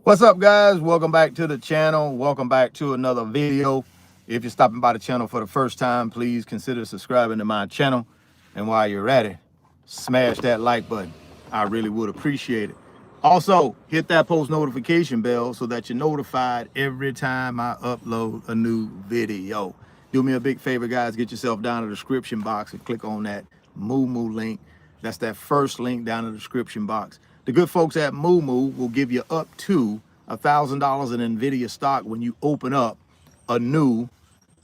What's up, guys? Welcome back to the channel. Welcome back to another video. If you're stopping by the channel for the first time, please consider subscribing to my channel. And while you're at it, smash that like button. I really would appreciate it. Also, hit that post notification bell so that you're notified every time I upload a new video. Do me a big favor, guys. Get yourself down in the description box and click on that Moo link. That's that first link down in the description box. The good folks at Moo will give you up to $1,000 in NVIDIA stock when you open up a new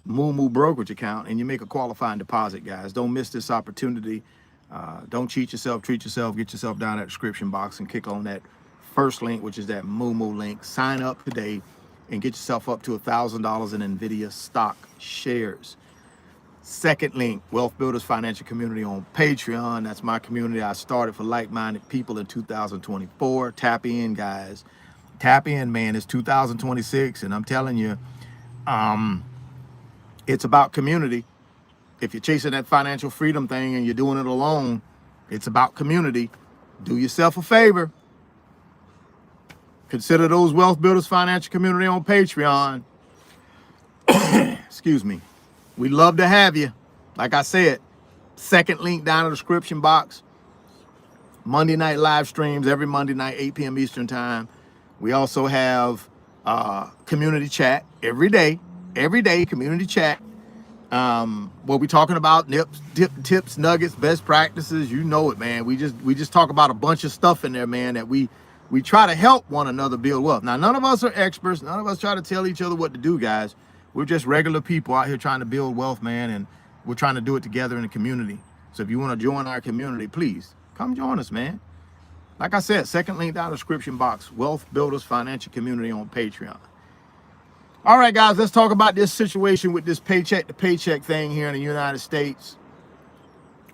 Moo brokerage account and you make a qualifying deposit, guys. Don't miss this opportunity. Don't cheat yourself, treat yourself. Get yourself down that description box and click on that first link, which is that Moo link. Sign up today and get yourself up to $1,000 in NVIDIA stock shares. Second link, Wealth Builders Financial Community on Patreon. That's my community I started for like-minded people in 2024. Tap in, guys. Tap in, man. It's 2026, and I'm telling you, it's about community. If you're chasing that financial freedom thing and you're doing it alone, it's about community. Do yourself a favor. Consider those Wealth Builders Financial Community on Patreon. Excuse me. We'd love to have you. Like I said, second link down in the description box. Monday night live streams every Monday night, 8 p.m. Eastern time. We also have community chat every day community chat. Where we talking about tips, nuggets, best practices. You know it, man. We just talk about a bunch of stuff in there, man, that we try to help one another build wealth. Now, none of us are experts. None of us try to tell each other what to do, guys. We're just regular people out here trying to build wealth, man, and we're trying to do it together in the community. So if you want to join our community, please come join us, man. Like I said, second link down in the description box, Wealth Builders Financial Community on Patreon. All right, guys, let's talk about this situation with this paycheck to paycheck thing here in the United States.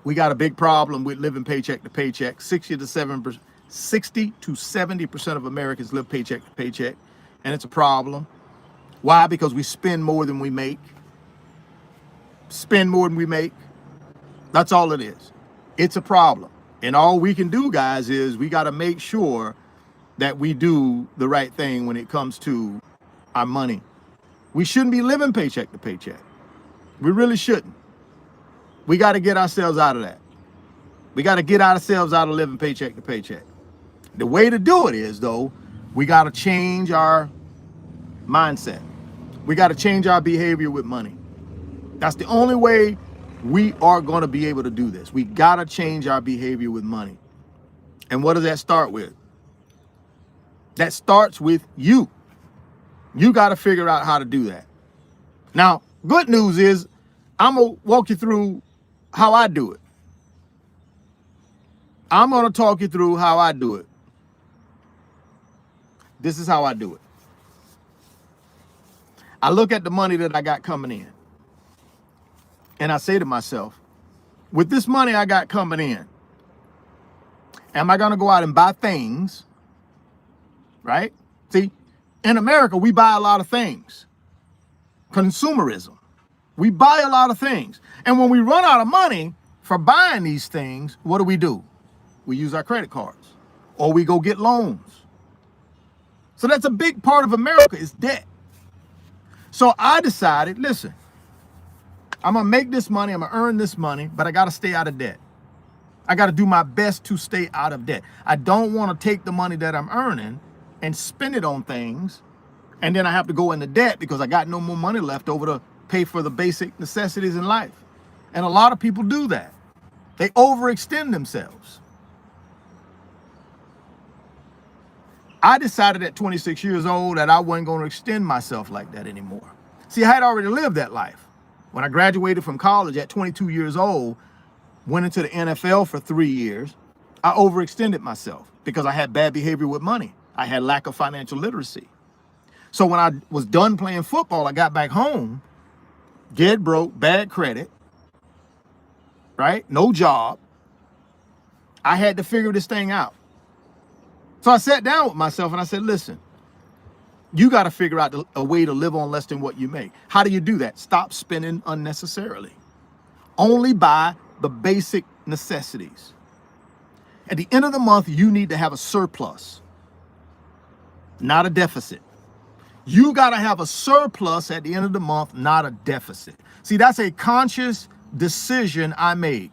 We got a big problem with living paycheck to paycheck. 60 to 70% of Americans live paycheck to paycheck, and it's a problem. Why? Because we spend more than we make. Spend more than we make. That's all it is. It's a problem. And all we can do, guys, is we got to make sure that we do the right thing when it comes to our money. We shouldn't be living paycheck to paycheck. We really shouldn't. We got to get ourselves out of that. We got to get ourselves out of living paycheck to paycheck. The way to do it is, though, we got to change our mindset. We got to change our behavior with money. That's the only way we are going to be able to do this. We got to change our behavior with money. And what does that start with? That starts with you. You got to figure out how to do that. Now, good news is I'm going to walk you through how I do it. I'm going to talk you through how I do it. This is how I do it. I look at the money that I got coming in, and I say to myself, with this money I got coming in, am I going to go out and buy things, right? See, in America, we buy a lot of things. Consumerism. We buy a lot of things. And when we run out of money for buying these things, what do? We use our credit cards, or we go get loans. So that's a big part of America is debt. So I decided, listen, I'm going to make this money, I'm going to earn this money, but I got to stay out of debt. I got to do my best to stay out of debt. I don't want to take the money that I'm earning and spend it on things, and then I have to go into debt because I got no more money left over to pay for the basic necessities in life. And a lot of people do that. They overextend themselves. I decided at 26 years old that I wasn't going to extend myself like that anymore. See, I had already lived that life. When I graduated from college at 22 years old, went into the NFL for 3 years, I overextended myself because I had bad behavior with money. I had lack of financial literacy. So when I was done playing football, I got back home, dead broke, bad credit, right? No job. I had to figure this thing out. So I sat down with myself and I said, listen, you got to figure out a way to live on less than what you make. How do you do that? Stop spending unnecessarily. Only buy the basic necessities. At the end of the month, you need to have a surplus. not a deficit. You got to have a surplus at the end of the month, not a deficit. See, that's a conscious decision I made.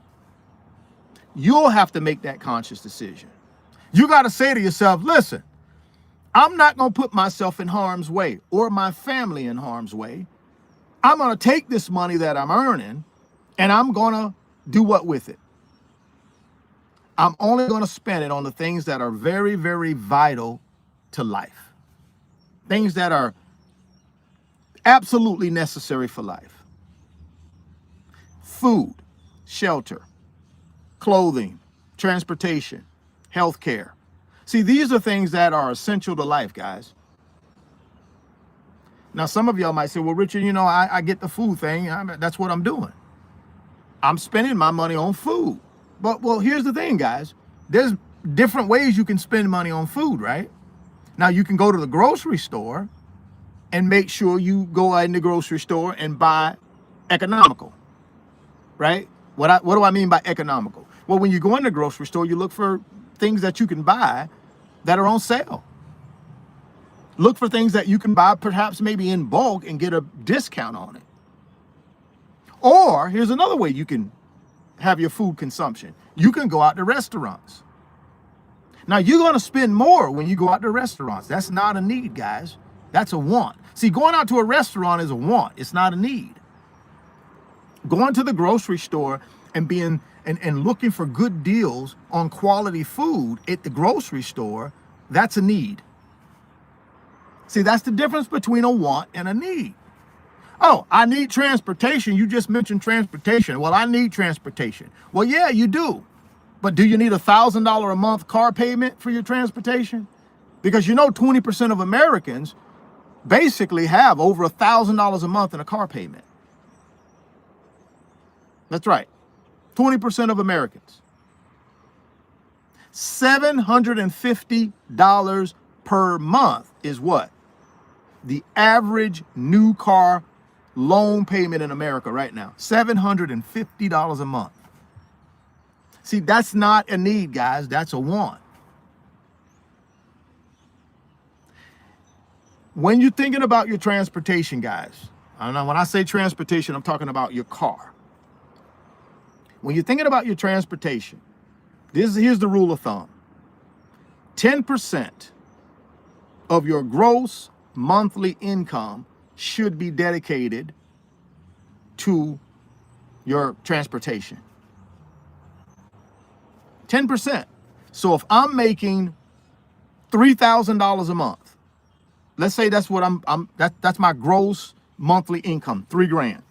You'll have to make that conscious decision. You got to say to yourself, listen, I'm not going to put myself in harm's way or my family in harm's way. I'm going to take this money that I'm earning and I'm going to do what with it? I'm only going to spend it on the things that are very, very vital to life. Things that are absolutely necessary for life. Food, shelter, clothing, transportation, healthcare. See, these are things that are essential to life, guys. Now, some of y'all might say, well, Richard, I get the food thing. That's what I'm doing. I'm spending my money on food. But, well, here's the thing, guys. There's different ways you can spend money on food, right? Now, you can go to the grocery store and make sure you go in the grocery store and buy economical, right? What do I mean by economical? Well, when you go in the grocery store, you look for things that you can buy that are on sale. Look for things that you can buy perhaps maybe in bulk and get a discount on it. Or here's another way you can have your food consumption. You can go out to restaurants. Now, you're going to spend more when you go out to restaurants. That's not a need, guys. That's a want. See, going out to a restaurant is a want. It's not a need. Going to the grocery store and being and looking for good deals on quality food at the grocery store, that's a need. See, that's the difference between a want and a need. Oh, I need transportation. You just mentioned transportation. Well, I need transportation. Well, yeah, you do. But do you need $1,000 a month car payment for your transportation? Because 20% of Americans basically have over $1,000 a month in a car payment. That's right. 20% of Americans. $750 per month is what? The average new car loan payment in America right now. $750 a month. See, that's not a need, guys. That's a want. When you're thinking about your transportation, guys, I don't know, when I say transportation, I'm talking about your car. When you're thinking about your transportation, here's the rule of thumb. 10% of your gross monthly income should be dedicated to your transportation. 10%. So if I'm making $3,000 a month, let's say that's what that's my gross monthly income, $3,000.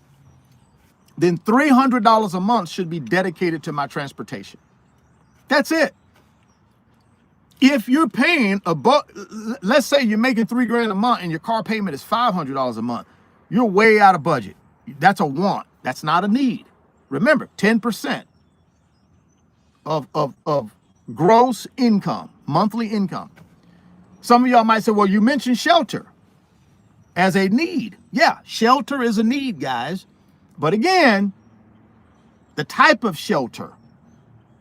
Then $300 a month should be dedicated to my transportation. That's it. If you're paying let's say you're making $3,000 a month and your car payment is $500 a month, you're way out of budget. That's a want. That's not a need. Remember, 10% of gross income, monthly income. Some of y'all might say, well, you mentioned shelter as a need. Yeah, shelter is a need, guys. But again, the type of shelter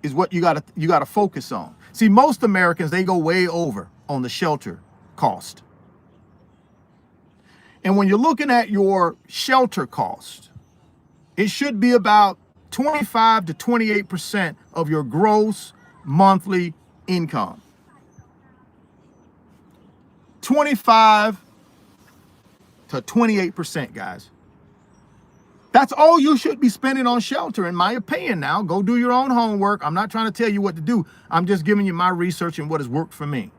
is what you gotta focus on. See, most Americans, they go way over on the shelter cost. And when you're looking at your shelter cost, it should be about 25 to 28% of your gross monthly income. 25 to 28%, guys. That's all you should be spending on shelter, in my opinion. Now, go do your own homework. I'm not trying to tell you what to do. I'm just giving you my research and what has worked for me.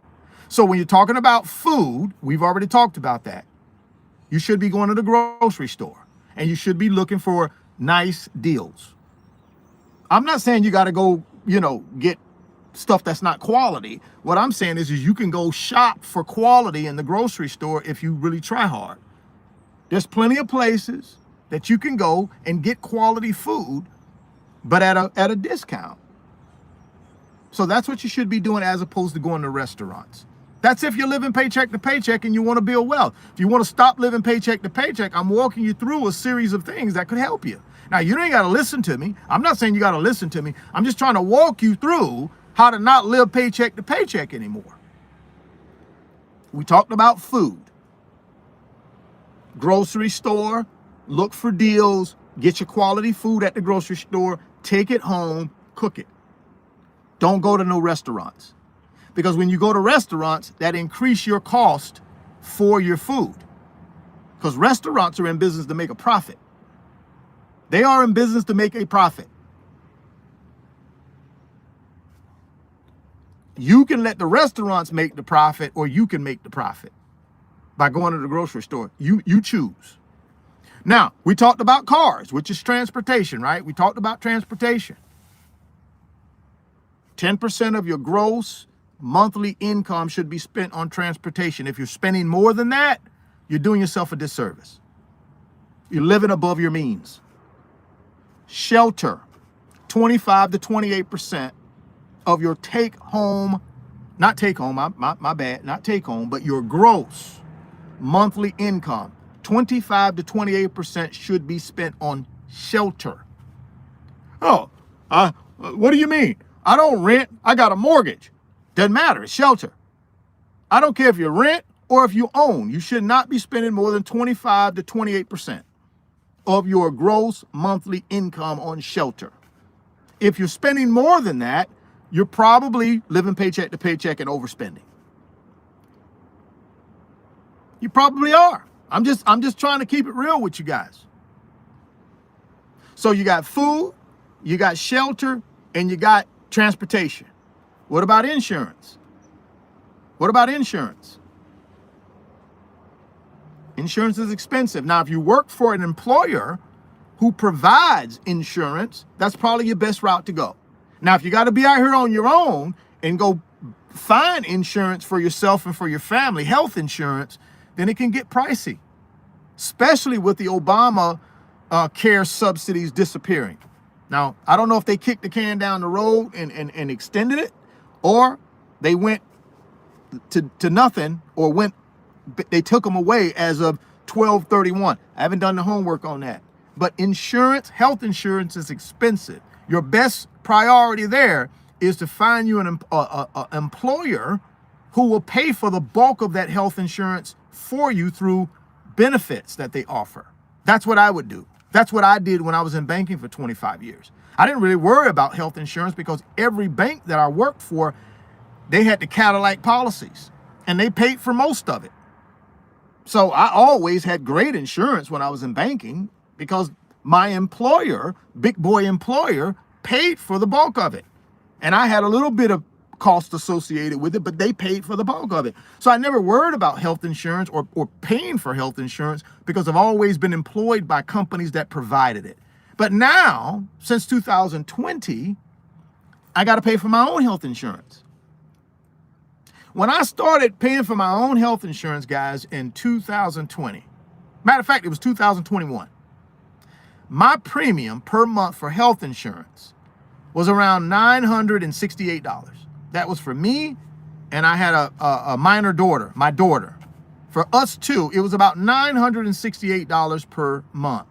So when you're talking about food, we've already talked about that. You should be going to the grocery store and you should be looking for nice deals. I'm not saying you got to go, get stuff that's not quality. What I'm saying is you can go shop for quality in the grocery store if you really try hard. There's plenty of places that you can go and get quality food, but at a discount. So that's what you should be doing as opposed to going to restaurants. That's if you're living paycheck to paycheck and you want to build wealth. If you want to stop living paycheck to paycheck, I'm walking you through a series of things that could help you. Now, you ain't got to listen to me. I'm not saying you got to listen to me. I'm just trying to walk you through how to not live paycheck to paycheck anymore. We talked about food. Grocery store, look for deals, get your quality food at the grocery store, take it home, cook it. Don't go to no restaurants. Because when you go to restaurants, that increase your cost for your food. Because restaurants are in business to make a profit. They are in business to make a profit. You can let the restaurants make the profit, or you can make the profit by going to the grocery store. You choose. Now, we talked about cars, which is transportation, right? We talked about transportation. 10% of your gross monthly income should be spent on transportation. If you're spending more than that, you're doing yourself a disservice. You're living above your means. Shelter, 25 to 28% of your take home, not take home, my bad, not take home, but your gross monthly income, 25 to 28% should be spent on shelter. Oh, what do you mean? I don't rent, I got a mortgage. Doesn't matter, it's shelter. I don't care if you rent or if you own, you should not be spending more than 25 to 28% of your gross monthly income on shelter. If you're spending more than that, you're probably living paycheck to paycheck and overspending. You probably are. I'm just trying to keep it real with you guys. So you got food, you got shelter, and you got transportation. What about insurance? What about insurance? Insurance is expensive. Now, if you work for an employer who provides insurance, that's probably your best route to go. Now, if you got to be out here on your own and go find insurance for yourself and for your family, health insurance, then it can get pricey, especially with the Obama care subsidies disappearing. Now, I don't know if they kicked the can down the road and extended it, or they went to nothing, or they took them away as of 12/31. I haven't done the homework on that. But insurance, health insurance is expensive. Your best priority there is to find you an employer who will pay for the bulk of that health insurance for you through benefits that they offer. That's what I would do. That's what I did when I was in banking for 25 years. I didn't really worry about health insurance because every bank that I worked for, they had the Cadillac policies and they paid for most of it. So I always had great insurance when I was in banking because my employer, big boy employer, paid for the bulk of it. And I had a little bit of cost associated with it, but they paid for the bulk of it. So I never worried about health insurance or paying for health insurance because I've always been employed by companies that provided it. But now, since 2020, I got to pay for my own health insurance. When I started paying for my own health insurance, guys, in 2020, matter of fact, it was 2021, my premium per month for health insurance was around $968. That was for me, and I had a minor daughter, my daughter. For us two, it was about $968 per month.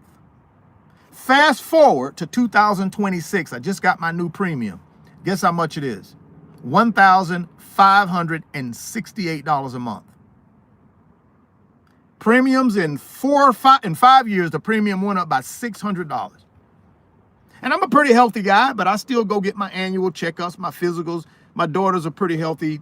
Fast forward to 2026, I just got my new premium. Guess how much it is? $1,568 a month. Premiums in 5 years, the premium went up by $600. And I'm a pretty healthy guy, but I still go get my annual checkups, my physicals. My daughter's a pretty healthy,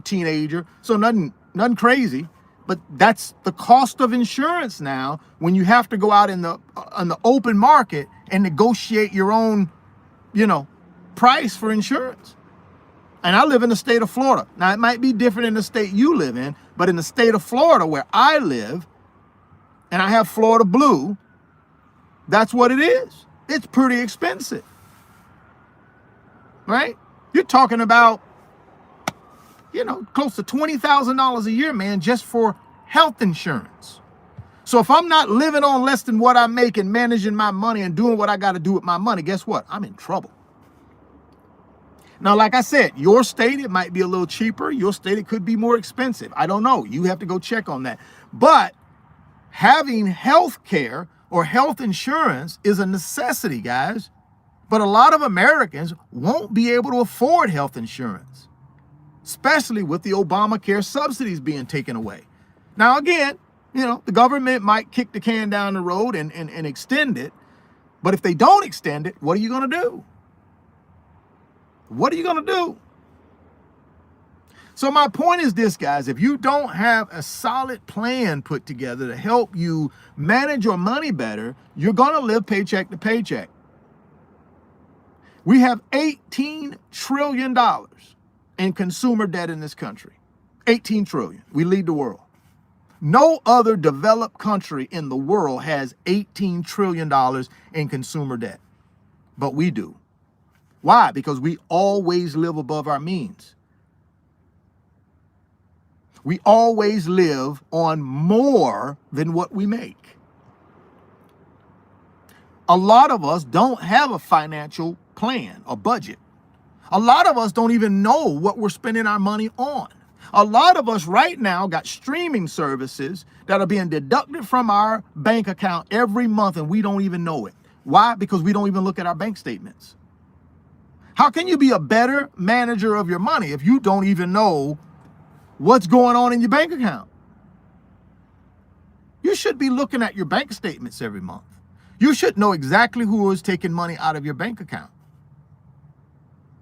teenager. So nothing crazy, but that's the cost of insurance now when you have to go out on the open market and negotiate your own, price for insurance. And I live in the state of Florida. Now, it might be different in the state you live in, but in the state of Florida where I live, and I have Florida Blue, that's what it is. It's pretty expensive, right? You're talking about, close to $20,000 a year, man, just for health insurance. So if I'm not living on less than what I make and managing my money and doing what I got to do with my money, guess what? I'm in trouble. Now, like I said, your state, it might be a little cheaper. Your state, it could be more expensive. I don't know. You have to go check on that. But having health care or health insurance is a necessity, guys. But a lot of Americans won't be able to afford health insurance. especially with the Obamacare subsidies being taken away. Now, again, the government might kick the can down the road and extend it. But if they don't extend it, what are you going to do? What are you going to do? So my point is this, guys. If you don't have a solid plan put together to help you manage your money better, you're going to live paycheck to paycheck. We have $18 trillion in consumer debt in this country. 18 trillion. We lead the world. No other developed country in the world has $18 trillion in consumer debt, but we do. Why? Because we always live above our means. We always live on more than what we make. A lot of us don't have a financial plan, a budget. A lot of us don't even know what we're spending our money on. A lot of us right now got streaming services that are being deducted from our bank account every month, and we don't even know it. Why? Because we don't even look at our bank statements. How can you be a better manager of your money if you don't even know what's going on in your bank account? You should be looking at your bank statements every month. You should know exactly who is taking money out of your bank account.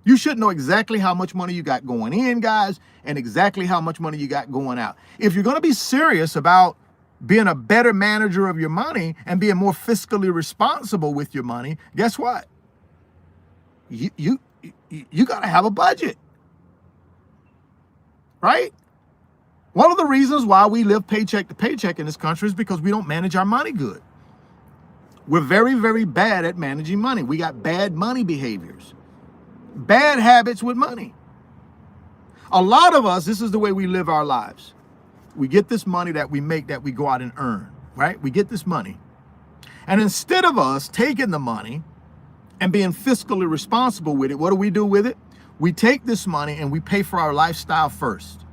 You should know exactly how much money you got going in, guys, and exactly how much money you got going out. If you're going to be serious about being a better manager of your money and being more fiscally responsible with your money, guess what? You got to have a budget, right? One of the reasons why we live paycheck to paycheck in this country is because we don't manage our money good. We're very, very bad at managing money. We got bad money behaviors. Bad habits with money. A lot of us, this is the way we live our lives. We get this money that we make, that we go out and earn, right? We get this money. And instead of us taking the money and being fiscally responsible with it, what do we do with it? We take this money and we pay for our lifestyle first.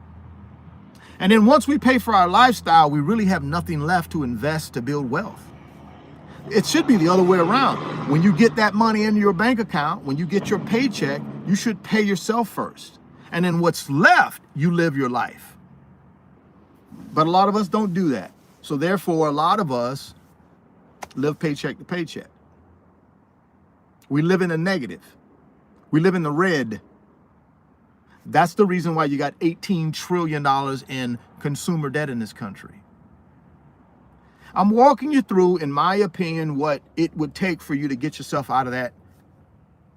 And then once we pay for our lifestyle, we really have nothing left to invest to build wealth. It should be the other way around. When you get that money in your bank account, when you get your paycheck, you should pay yourself first. And then what's left, you live your life. But a lot of us don't do that. So therefore, a lot of us live paycheck to paycheck. We live in the negative. We live in the red. That's the reason why you got $18 trillion in consumer debt in this country. I'm walking you through, in my opinion, what it would take for you to get yourself out of that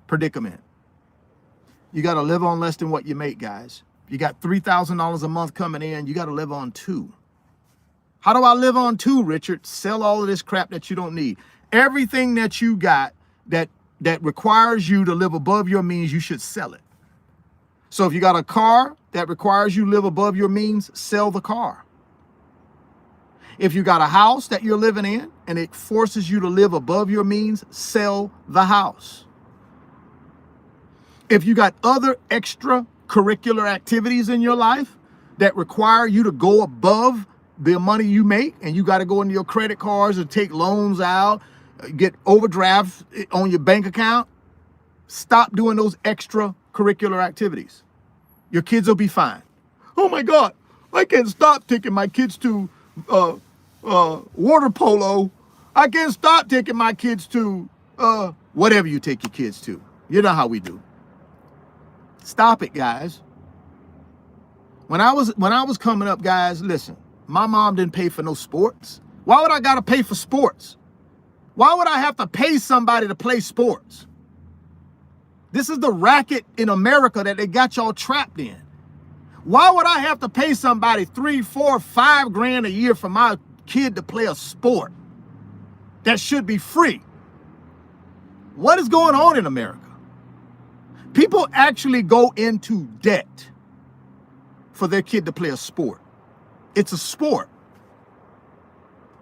predicament. You got to live on less than what you make, guys. You got $3,000 a month coming in. You got to live on $2,000. How do I live on $2,000, Richard? Sell all of this crap that you don't need. Everything that you got that requires you to live above your means, you should sell it. So if you got a car that requires you to live above your means, sell the car. If you got a house that you're living in and it forces you to live above your means, sell the house. If you got other extracurricular activities in your life that require you to go above the money you make, and you got to go into your credit cards and take loans out, get overdrafts on your bank account, stop doing those extracurricular activities. Your kids will be fine. Oh my God, I can't stop taking my kids to water polo. I can't stop taking my kids to whatever you take your kids to. You know how we do. Stop it, guys. When I was coming up, guys, listen, my mom didn't pay for no sports. Why would I gotta pay for sports? Why would I have to pay somebody to play sports? This is the racket in America that they got y'all trapped in. Why would I have to pay somebody $3, $4, $5 grand a year for my kid to play a sport that should be free? What is going on in America? People actually go into debt for their kid to play a sport. It's a sport.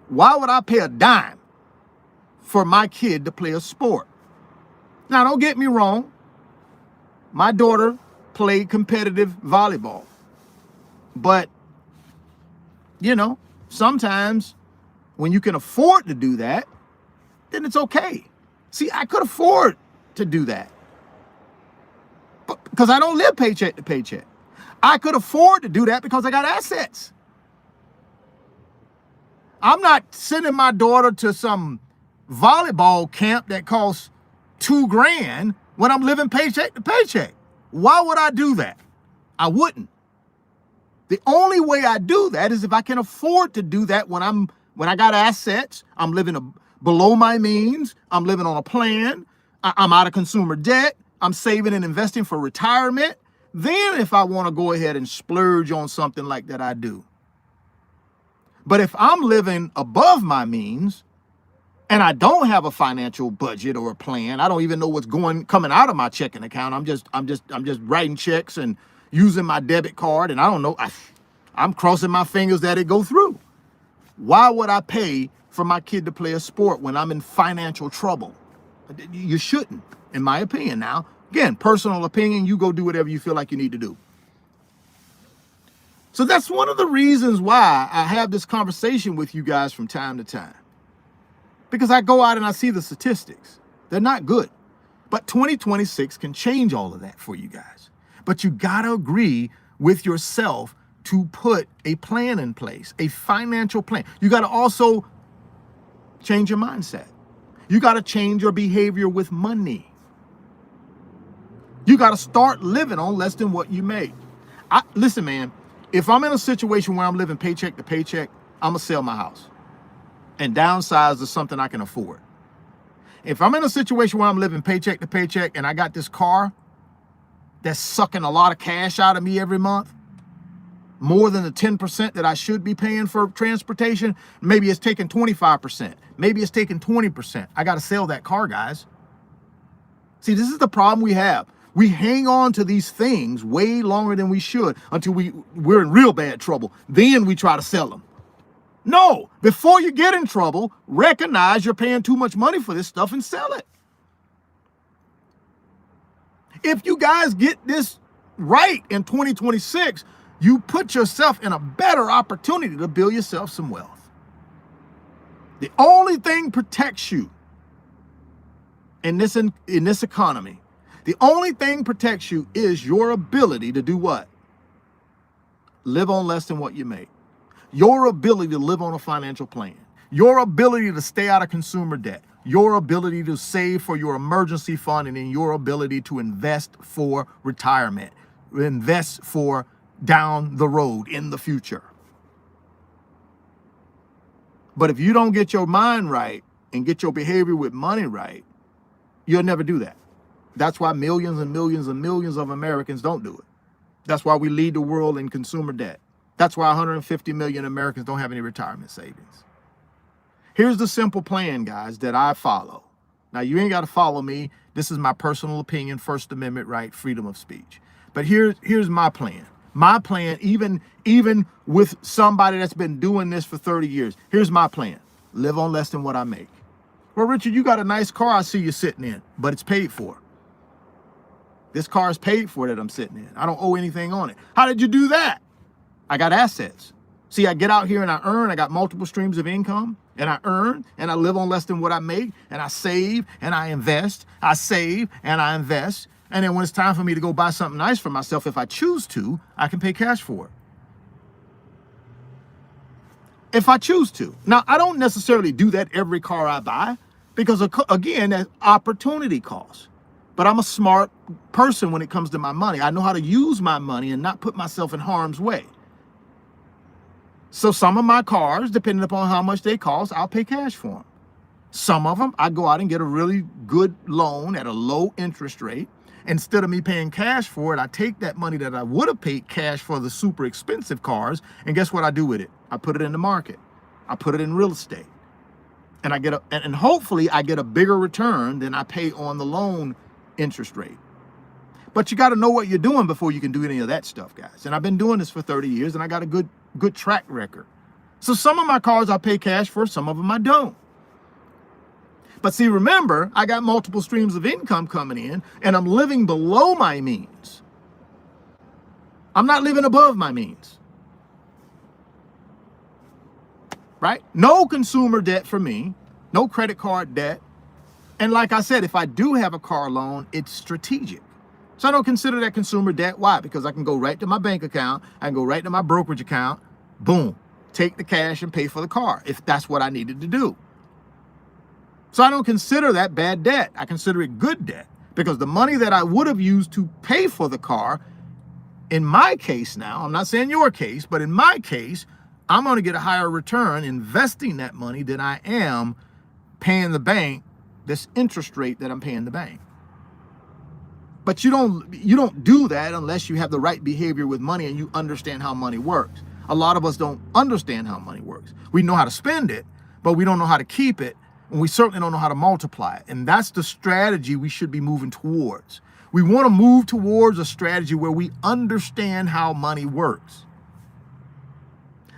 Why would I pay a dime for my kid to play a sport? Now, don't get me wrong. My daughter played competitive volleyball. But, sometimes when you can afford to do that, then it's okay. See, I could afford to do that because I don't live paycheck to paycheck. I could afford to do that because I got assets. I'm not sending my daughter to some volleyball camp that costs $2,000 when I'm living paycheck to paycheck. Why would I do that? I wouldn't. The only way I do that is if I can afford to do that when I got assets, I'm living below my means, I'm living on a plan, I'm out of consumer debt, I'm saving and investing for retirement. Then if I want to go ahead and splurge on something like that, I do. But if I'm living above my means and I don't have a financial budget or a plan, I don't even know what's coming out of my checking account. I'm just writing checks and using my debit card, and I don't know. I'm crossing my fingers that it go through. Why would I pay for my kid to play a sport when I'm in financial trouble? You shouldn't, in my opinion. Now, again, personal opinion, you go do whatever you feel like you need to do. So that's one of the reasons why I have this conversation with you guys from time to time. Because I go out and I see the statistics. They're not good. But 2026 can change all of that for you guys. But you got to agree with yourself to put a plan in place, a financial plan. You got to also change your mindset. You got to change your behavior with money. You got to start living on less than what you make. Listen, man, if I'm in a situation where I'm living paycheck to paycheck, I'm going to sell my house and downsize to something I can afford. If I'm in a situation where I'm living paycheck to paycheck and I got this car that's sucking a lot of cash out of me every month, more than the 10% that I should be paying for transportation, maybe it's taking 25%, maybe it's taking 20%. I got to sell that car, guys. See, this is the problem we have. We hang on to these things way longer than we should until we're in real bad trouble. Then we try to sell them. No, before you get in trouble, recognize you're paying too much money for this stuff and sell it. If you guys get this right in 2026, you put yourself in a better opportunity to build yourself some wealth. The only thing protects you in this economy, the only thing protects you is your ability to do what? Live on less than what you make. Your ability to live on a financial plan. Your ability to stay out of consumer debt. Your ability to save for your emergency fund, and then your ability to invest for retirement. Invest for down the road in the future. But if you don't get your mind right and get your behavior with money right, you'll never do that. That's why millions and millions and millions of Americans don't do it. That's why we lead the world in consumer debt. That's why 150 million Americans don't have any retirement savings. Here's the simple plan, guys, that I follow. Now, you ain't got to follow me. This is my personal opinion, First Amendment right, freedom of speech. But here's my plan. My plan, even with somebody that's been doing this for 30 years, here's my plan. Live on less than what I make. Well, Richard, you got a nice car I see you sitting in, but it's paid for. This car is paid for that I'm sitting in. I don't owe anything on it. How did you do that? I got assets. See, I get out here and I earn. I got multiple streams of income, and I earn, and I live on less than what I make, and I save, and I invest. I save, and I invest. And then when it's time for me to go buy something nice for myself, if I choose to, I can pay cash for it. If I choose to. Now, I don't necessarily do that every car I buy because, again, that's opportunity cost. But I'm a smart person when it comes to my money. I know how to use my money and not put myself in harm's way. So some of my cars, depending upon how much they cost, I'll pay cash for them. Some of them, I go out and get a really good loan at a low interest rate. Instead of me paying cash for it, I take that money that I would have paid cash for the super expensive cars, and guess what I do with it? I put it in the market. I put it in real estate. And and hopefully I get a bigger return than I pay on the loan interest rate. But you got to know what you're doing before you can do any of that stuff, guys. And I've been doing this for 30 years, and I got a good track record. So some of my cars I pay cash for, some of them I don't. But see, remember, I got multiple streams of income coming in, and I'm living below my means. I'm not living above my means. Right? No consumer debt for me, no credit card debt. And like I said, if I do have a car loan, it's strategic. So I don't consider that consumer debt. Why? Because I can go right to my bank account. I can go right to my brokerage account. Boom. Take the cash and pay for the car if that's what I needed to do. So I don't consider that bad debt. I consider it good debt because the money that I would have used to pay for the car, in my case now, I'm not saying your case, but in my case, I'm going to get a higher return investing that money than I am paying the bank this interest rate that I'm paying the bank. But you don't do that unless you have the right behavior with money and you understand how money works. A lot of us don't understand how money works. We know how to spend it, but we don't know how to keep it, and we certainly don't know how to multiply it. And that's the strategy we should be moving towards. We want to move towards a strategy where we understand how money works.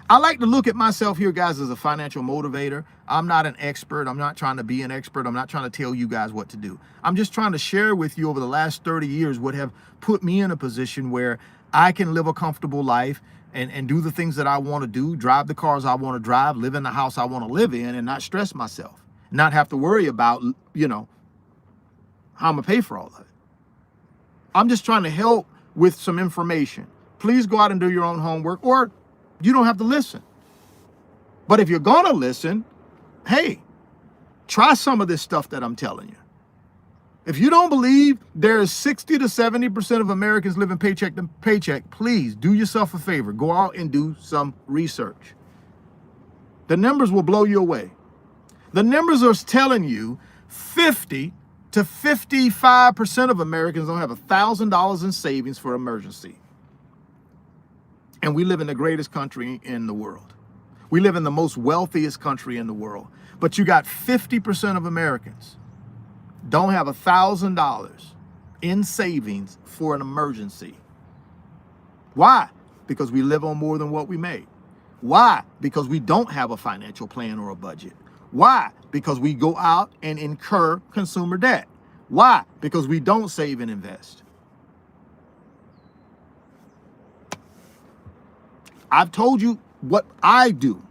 I like to look at myself here, guys, as a financial motivator. I'm not an expert. I'm not trying to be an expert. I'm not trying to tell you guys what to do. I'm just trying to share with you over the last 30 years what have put me in a position where I can live a comfortable life and do the things that I want to do, drive the cars I want to drive, live in the house I want to live in, and not stress myself, not have to worry about, how I'm going to pay for all of it. I'm just trying to help with some information. Please go out and do your own homework, or you don't have to listen. But if you're going to listen, hey, try some of this stuff that I'm telling you. If you don't believe there's 60 to 70% of Americans living paycheck to paycheck, please do yourself a favor. Go out and do some research. The numbers will blow you away. The numbers are telling you 50 to 55% of Americans don't have $1,000 in savings for emergency. And we live in the greatest country in the world. We live in the most wealthiest country in the world. But you got 50% of Americans don't have $1,000 in savings for an emergency. Why? Because we live on more than what we make. Why? Because we don't have a financial plan or a budget. Why? Because we go out and incur consumer debt. Why? Because we don't save and invest. I've told you what I do.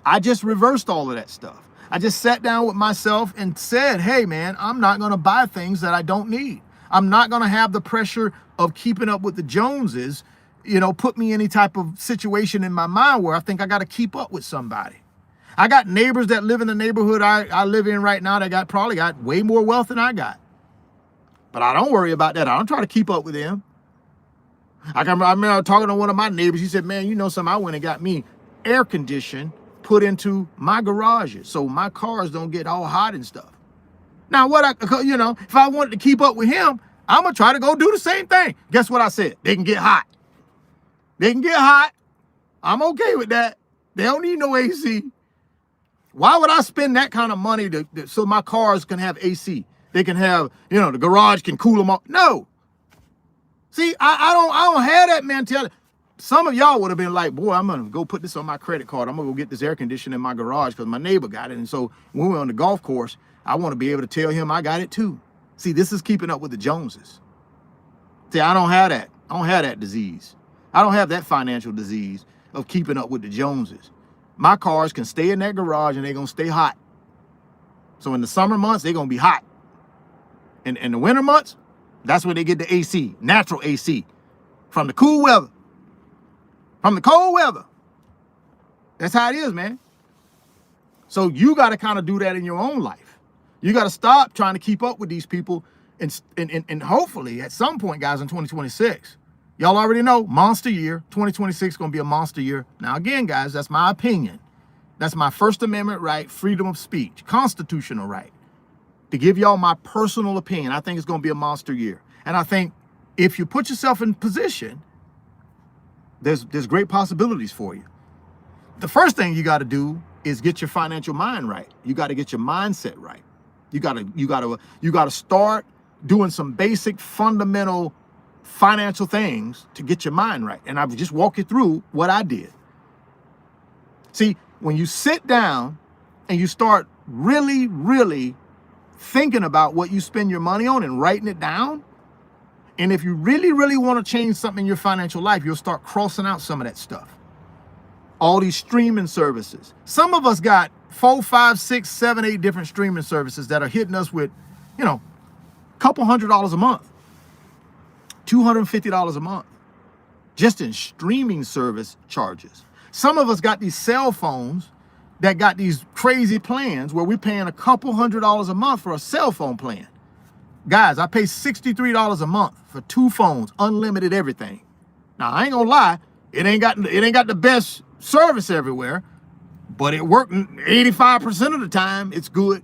I just reversed all of that stuff. I just sat down with myself and said, hey, man, I'm not going to buy things that I don't need. I'm not going to have the pressure of keeping up with the Joneses, put me in any type of situation in my mind where I think I got to keep up with somebody. I got neighbors that live in the neighborhood I live in right now that probably got way more wealth than I got. But I don't worry about that. I don't try to keep up with them. I remember talking to one of my neighbors. He said, man, something, I went and got me air conditioning put into my garages so my cars don't get all hot and stuff. Now, if I wanted to keep up with him, I'm going to try to go do the same thing. Guess what I said? They can get hot. They can get hot. I'm okay with that. They don't need no AC. Why would I spend that kind of money so my cars can have AC? They can have, the garage can cool them off. No. See, I don't have that mentality. Some of y'all would have been like, boy, I'm going to go put this on my credit card. I'm going to go get this air conditioner in my garage because my neighbor got it. And so when we're on the golf course, I want to be able to tell him I got it too. See, this is keeping up with the Joneses. See, I don't have that. I don't have that disease. I don't have that financial disease of keeping up with the Joneses. My cars can stay in that garage and they're going to stay hot. So in the summer months, they're going to be hot. And in the winter months, that's where they get the AC, natural AC, from the cool weather, from the cold weather. That's how it is, man. So you got to kind of do that in your own life. You got to stop trying to keep up with these people. And hopefully at some point, guys, in 2026, y'all already know, monster year, 2026 is going to be a monster year. Now, again, guys, that's my opinion. That's my First Amendment right, freedom of speech, constitutional right. To give y'all my personal opinion, I think it's going to be a monster year. And I think if you put yourself in position, there's great possibilities for you. The first thing you got to do is get your financial mind right. You got to get your mindset right. You got to start doing some basic fundamental financial things to get your mind right. And I've just walked you through what I did. See, when you sit down and you start really, really thinking about what you spend your money on and writing it down, and if you really, really want to change something in your financial life, you'll start crossing out some of that stuff. All these streaming services. Some of us got 4, 5, 6, 7, 8 different streaming services that are hitting us with, a couple $100s a month. $250 a month just in streaming service charges. Some of us got these cell phones that got these crazy plans where we're paying a couple $100s a month for a cell phone plan. Guys, I pay $63 a month for 2 phones, unlimited everything. Now, I ain't gonna lie, it ain't got the best service everywhere, but it worked 85% of the time. It's good.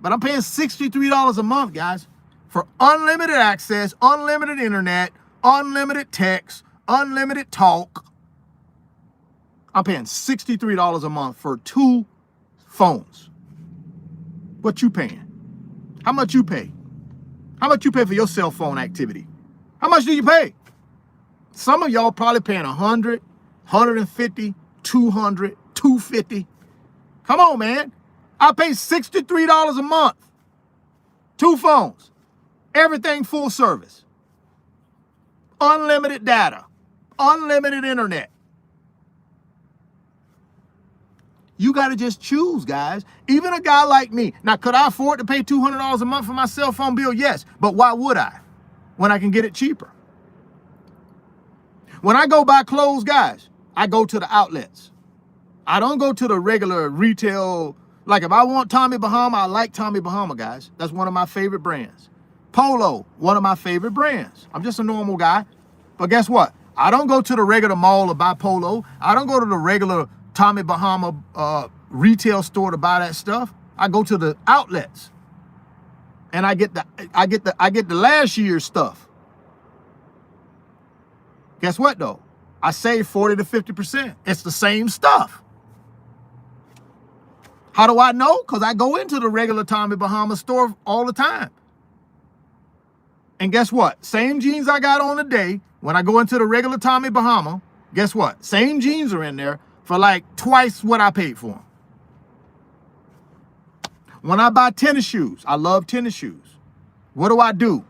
But I'm paying $63 a month, guys, for unlimited access, unlimited internet, unlimited text, unlimited talk. I'm paying $63 a month for 2 phones. What you paying? How much you pay? How much you pay for your cell phone activity? How much do you pay? Some of y'all probably paying 100, 150, 200, 250. Come on, man. I pay $63 a month. 2 phones. Everything full service. Unlimited data. Unlimited internet. You got to just choose, guys. Even a guy like me. Now, could I afford to pay $200 a month for my cell phone bill? Yes. But why would I when I can get it cheaper? When I go buy clothes, guys, I go to the outlets. I don't go to the regular retail. Like if I want Tommy Bahama, I like Tommy Bahama, guys. That's one of my favorite brands. Polo, one of my favorite brands. I'm just a normal guy. But guess what? I don't go to the regular mall to buy Polo. I don't go to the regular Tommy Bahama retail store to buy that stuff. I go to the outlets, and I get the last year's stuff. Guess what though? I save 40 to 50%. It's the same stuff. How do I know? Because I go into the regular Tommy Bahama store all the time. And guess what? Same jeans I got on today, when I go into the regular Tommy Bahama, guess what? Same jeans are in there for like twice what I paid for them. When I buy tennis shoes, I love tennis shoes. What do?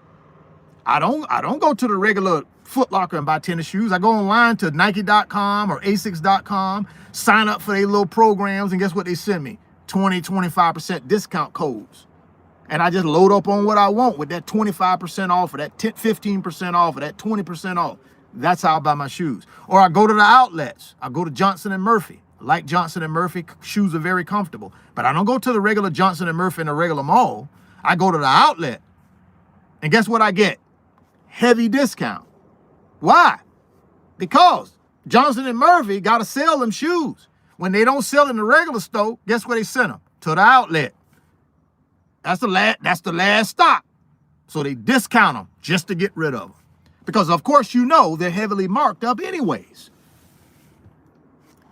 I don't go to the regular Foot Locker and buy tennis shoes. I go online to Nike.com or Asics.com, sign up for their little programs, and guess what they send me? 20, 25% discount codes. And I just load up on what I want with that 25% off or that 15% off or that 20% off. That's how I buy my shoes. Or I go to the outlets. I go to Johnson & Murphy. I like Johnson & Murphy. Shoes are very comfortable. But I don't go to the regular Johnson & Murphy in a regular mall. I go to the outlet. And guess what I get? Heavy discount. Why? Because Johnson & Murphy got to sell them shoes. When they don't sell in the regular store, guess where they send them? To the outlet. That's the last stop. So they discount them just to get rid of them. Because, of course, you know they're heavily marked up anyways.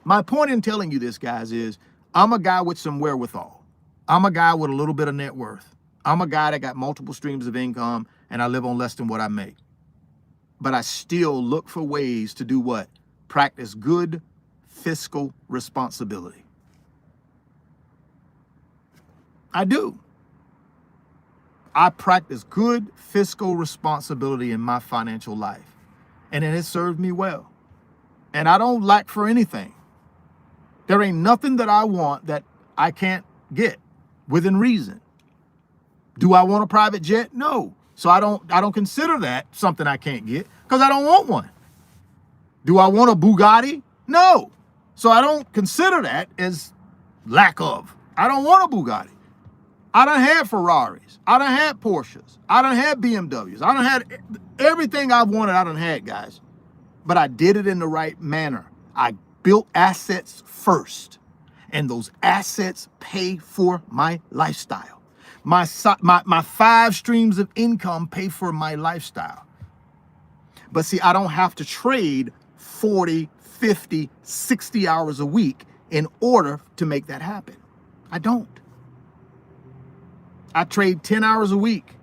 My point in telling you this, guys, is I'm a guy with some wherewithal. I'm a guy with a little bit of net worth. I'm a guy that got multiple streams of income, and I live on less than what I make. But I still look for ways to do what? Practice good fiscal responsibility. I do. I practice good fiscal responsibility in my financial life, and it has served me well. And I don't lack for anything. There ain't nothing that I want that I can't get within reason. Do I want a private jet? No. So I don't consider that something I can't get because I don't want one. Do I want a Bugatti? No. So I don't consider that as lack of. I don't want a Bugatti. I done had Ferraris. I done had Porsches. I done had BMWs. I done had everything I wanted. I done had, guys. But I did it in the right manner. I built assets first. And those assets pay for my lifestyle. My 5 streams of income pay for my lifestyle. But see, I don't have to trade 40, 50, 60 hours a week in order to make that happen. I don't. I trade 10 hours a week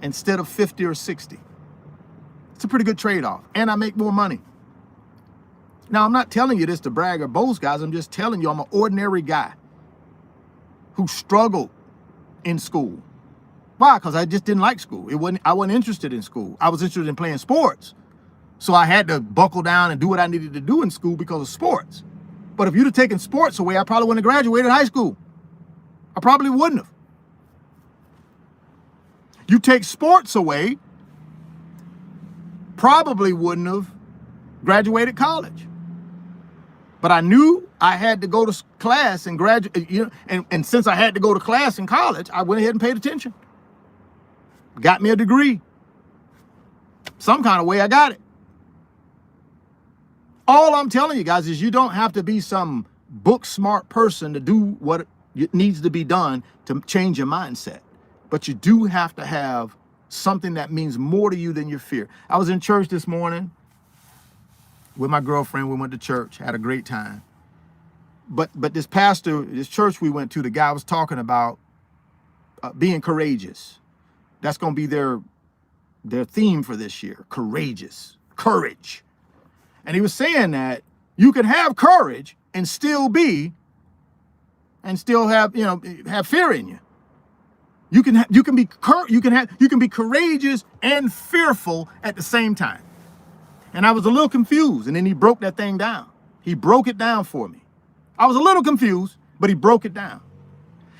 instead of 50 or 60. It's a pretty good trade-off, and I make more money. Now, I'm not telling you this to brag or boast, guys. I'm just telling you I'm an ordinary guy who struggled in school. Why? Because I just didn't like school. I wasn't interested in school. I was interested in playing sports. So I had to buckle down and do what I needed to do in school because of sports. But if you'd have taken sports away, I probably wouldn't have graduated high school. I probably wouldn't have. You take sports away, probably wouldn't have graduated college. But I knew I had to go to class and graduate, and since I had to go to class in college, I went ahead and paid attention. Got me a degree. Some kind of way I got it. All I'm telling you guys is you don't have to be some book smart person to do what needs to be done to change your mindset. But you do have to have something that means more to you than your fear. I was in church this morning with my girlfriend. We went to church, had a great time. But this pastor, this church we went to, the guy was talking about being courageous. That's going to be their theme for this year, courageous, courage. And he was saying that you can have courage and still have, have fear in you. You can be courageous and fearful at the same time. And I was a little confused, and then he broke that thing down. He broke it down for me. I was a little confused, but he broke it down.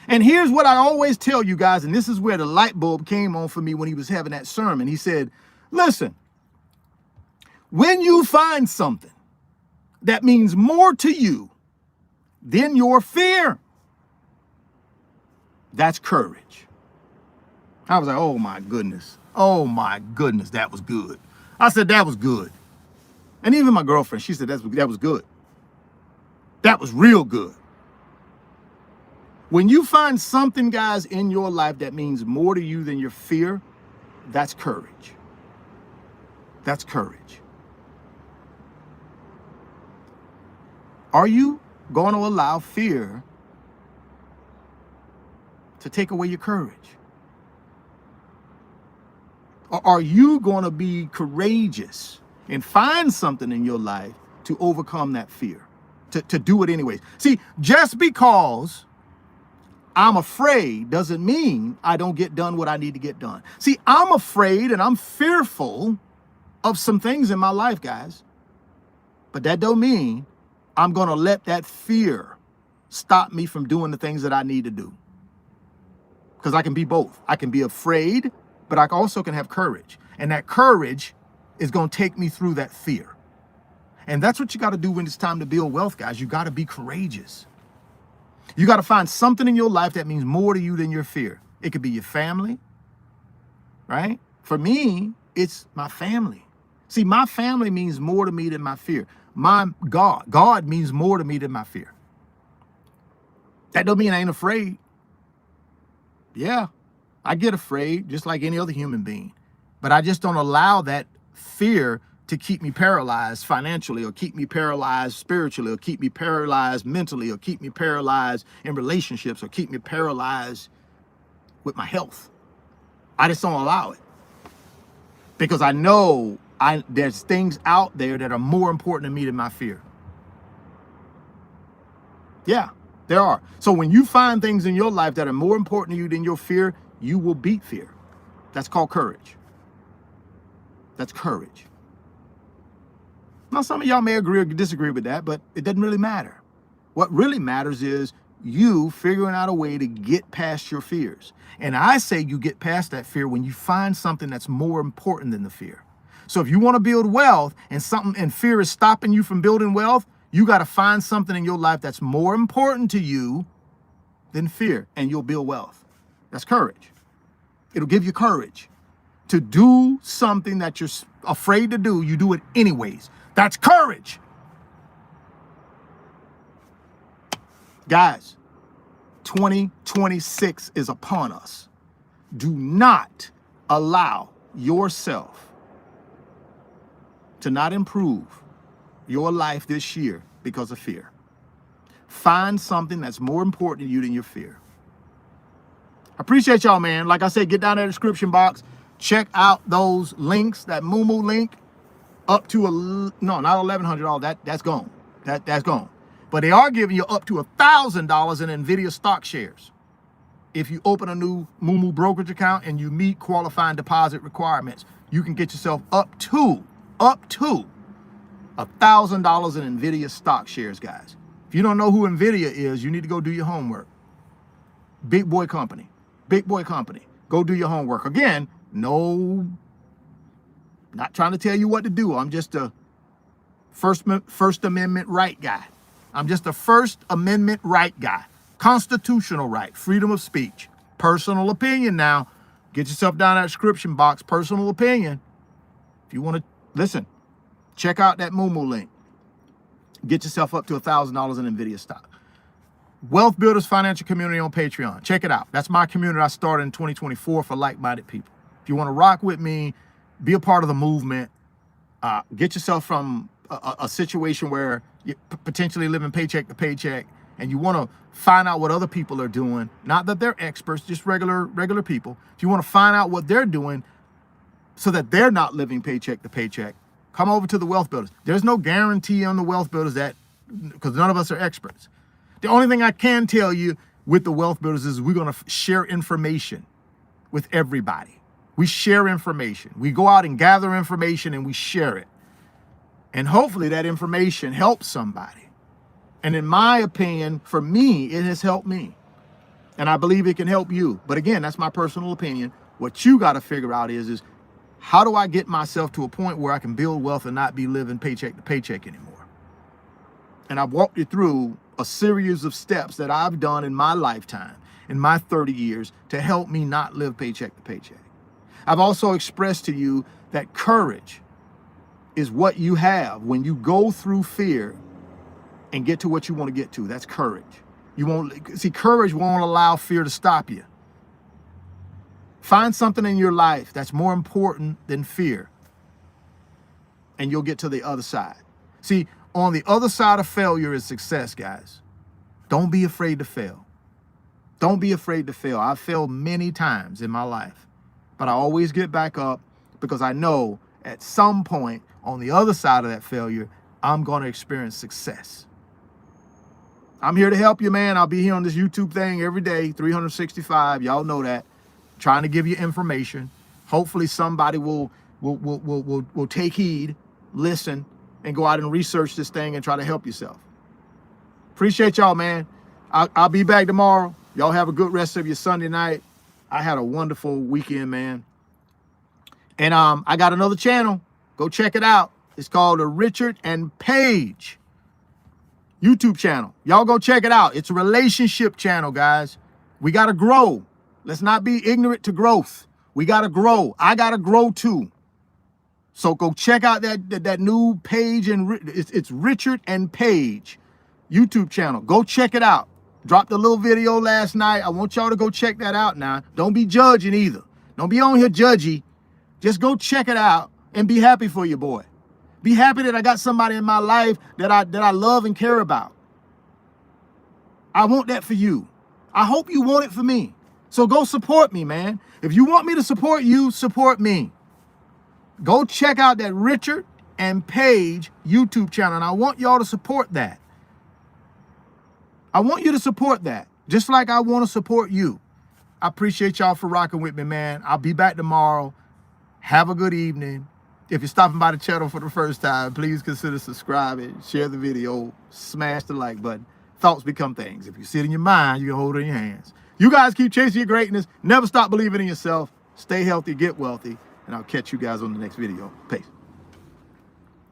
And here's what I always tell you guys, and this is where the light bulb came on for me when he was having that sermon. He said, listen, when you find something that means more to you than your fear, that's courage. I was like, oh my goodness, that was good. I said, that was good. And even my girlfriend, she said, that was good. That was real good. When you find something, guys, in your life that means more to you than your fear, that's courage. That's courage. Are you going to allow fear to take away your courage? Or are you going to be courageous and find something in your life to overcome that fear, to do it anyways? See, just because I'm afraid doesn't mean I don't get done what I need to get done. See, I'm afraid and I'm fearful of some things in my life, guys. But that don't mean I'm going to let that fear stop me from doing the things that I need to do. Because I can be both. I can be afraid, but I also can have courage. And that courage is going to take me through that fear. And that's what you got to do when it's time to build wealth, guys. You got to be courageous. You got to find something in your life that means more to you than your fear. It could be your family, right? For me, it's my family. See, my family means more to me than my fear. My God means more to me than my fear. That don't mean I ain't afraid. Yeah, I get afraid just like any other human being, but I just don't allow that fear to keep me paralyzed financially, or keep me paralyzed spiritually, or keep me paralyzed mentally, or keep me paralyzed in relationships, or keep me paralyzed with my health. I just don't allow it, because I know there's things out there that are more important to me than my fear. Yeah, there are. So when you find things in your life that are more important to you than your fear, you will beat fear. That's called courage. That's courage. Now, some of y'all may agree or disagree with that, but it doesn't really matter. What really matters is you figuring out a way to get past your fears. And I say you get past that fear when you find something that's more important than the fear. So if you want to build wealth and fear is stopping you from building wealth, you got to find something in your life that's more important to you than fear, and you'll build wealth. That's courage. It'll give you courage to do something that you're afraid to do. You do it anyways. That's courage. Guys, 2026 is upon us. Do not allow yourself to not improve your life this year because of fear. Find something that's more important to you than your fear. I appreciate y'all, man. Like I said, get down in the description box. Check out those links, that Moo link, up to not $1,100. That's gone. That's gone. But they are giving you up to $1,000 in NVIDIA stock shares if you open a new Moo brokerage account and you meet qualifying deposit requirements. You can get yourself up to $1,000 in NVIDIA stock shares, guys. If you don't know who NVIDIA is, you need to go do your homework. Big boy company. Big boy company. Go do your homework. Again, no, not trying to tell you what to do. I'm just a First Amendment right guy. I'm just a First Amendment right guy. Constitutional right, freedom of speech, personal opinion now. Get yourself down that description box, personal opinion. If you want to listen, check out that Moomoo link. Get yourself up to $1,000 in NVIDIA stock. Wealth Builders Financial Community on Patreon. Check it out. That's my community I started in 2024 for like-minded people. If you want to rock with me, be a part of the movement, get yourself from a situation where you're potentially living paycheck to paycheck, and you want to find out what other people are doing, not that they're experts, just regular people. If you want to find out what they're doing so that they're not living paycheck to paycheck, come over to the Wealth Builders. There's no guarantee on the Wealth Builders that, because none of us are experts. The only thing I can tell you with the Wealth Builders is we're going to share information with everybody. We share information. We go out and gather information and we share it. And hopefully that information helps somebody. And in my opinion, for me, it has helped me. And I believe it can help you. But again, that's my personal opinion. What you got to figure out is how do I get myself to a point where I can build wealth and not be living paycheck to paycheck anymore? And I've walked you through a series of steps that I've done in my lifetime, in my 30 years, to help me not live paycheck to paycheck. I've also expressed to you that courage is what you have when you go through fear and get to what you want to get to. That's courage. You won't see, courage won't allow fear to stop you. Find something in your life that's more important than fear, and you'll get to the other side. See, on the other side of failure is success, guys. Don't be afraid to fail. Don't be afraid to fail. I've failed many times in my life, but I always get back up because I know at some point on the other side of that failure, I'm going to experience success. I'm here to help you, man. I'll be here on this YouTube thing every day, 365. Y'all know that. Trying to give you information. Hopefully somebody will take heed, listen, and go out and research this thing and try to help yourself. Appreciate y'all, man. I'll be back tomorrow. Y'all have a good rest of your Sunday night. I had a wonderful weekend, man. And I got another channel. Go check it out. It's called the Richard and Paige YouTube channel. Y'all go check it out. It's a relationship channel, guys. We got to grow. Let's not be ignorant to growth. We got to grow. I got to grow too. So go check out that new page, and it's Richard and Paige YouTube channel. Go check it out. Dropped a little video last night. I want y'all to go check that out now. Don't be judging either. Don't be on here judgy. Just go check it out and be happy for your boy. Be happy that I got somebody in my life that I love and care about. I want that for you. I hope you want it for me. So go support me, man. If you want me to support you, support me. Go check out that Richard and Paige YouTube channel, and I want y'all to support that. I want you to support that, just like I want to support you. I appreciate y'all for rocking with me, man. I'll be back tomorrow. Have a good evening. If you're stopping by the channel for the first time, please consider subscribing, share the video, smash the like button. Thoughts become things. If you see it in your mind, you can hold it in your hands. You guys keep chasing your greatness. Never stop believing in yourself. Stay healthy, get wealthy, and I'll catch you guys on the next video. Peace.